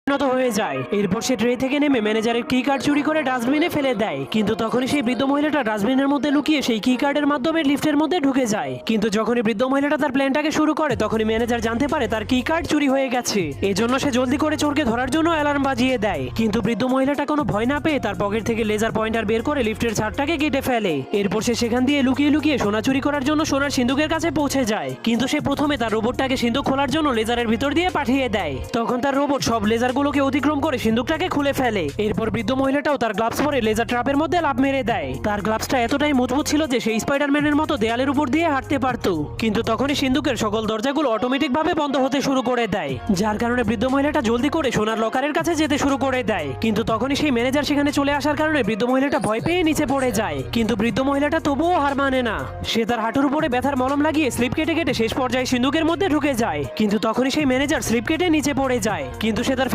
পরিণত হয়ে যায়। এরপর সে ট্রে থেকে নেমে ম্যানেজারের কি কার্ড চুরি করে ডাস্টবিনে ফেলে দেয়। কিন্তু তখনই সেই বৃদ্ধ মহিলাটা ডাস্টবিনের মধ্যে লুকিয়ে সেই কি কার্ডের মাধ্যমে লিফটের মধ্যে ঢুকে যায়। কিন্তু যখনই বৃদ্ধ মহিলাটা তার প্ল্যানটাকে শুরু করে তখনই ম্যানেজার জানতে পারে তার কি কার্ড চুরি হয়ে গেছে। এজন্য সে জলদি করে চোরকে ধরার জন্য অ্যালার্ম বাজিয়ে দেয়। কিন্তু বৃদ্ধ মহিলাটা কোনো ভয় না পেয়ে তার পকেট থেকে লেজার পয়েন্টার বের করে লিফটের ছাদটাকে কেটে ফেলে। এরপর সে সেখান দিয়ে লুকিয়ে লুকিয়ে সোনা চুরি করার জন্য সোনার সিন্ধুকের কাছে পৌঁছে যায়। কিন্তু সে প্রথমে তার রোবটটাকে সিন্ধুক খোলার জন্য লেজারের ভিতর দিয়ে পাঠিয়ে দেয়। তখন তার রোবট সব লেজারগুলোকে অতিক্রম করে সিন্ধুকটাকে খুলে ফেলে। এরপর বৃদ্ধ মহিলাটাও তার গ্লাভস পরে লেজার ট্র্যাপের মধ্যে লাফ মেরে দেয়। তার গ্লাভসটা এতটাই মজবুত ছিল যে সেই স্পাইডারম্যানের মতো দেয়ালের উপর দিয়ে হাঁটতে পারত। কিন্তু তখনই সিন্ধুকের সকল দরজাগুলো অটোমেটিক ভাবে বন্ধ হতে শুরু করে দেয়, যার কারণে বৃদ্ধ মহিলাটা জলদি করে সোনার লকারের কাছে যেতে শুরু করে দেয়। কিন্তু তখনই সেই ম্যানেজার সেখানে চলে আসার কারণে বৃদ্ধ মহিলাটা ভয় পেয়ে নিচে পড়ে যায়। কিন্তু বৃদ্ধ মহিলাটা তবুও হার মানে না। সে তার হাঁটুর উপরে ব্যথার মলম লাগিয়ে স্লিপ কেটে কেটে শেষ পর্যায়ে সিন্ধুকের মধ্যে ঢুকে যায়। কিন্তু তখনই সেই ম্যানেজার স্লিপ কেটে নিচে পড়ে যায়। কিন্তু সে তার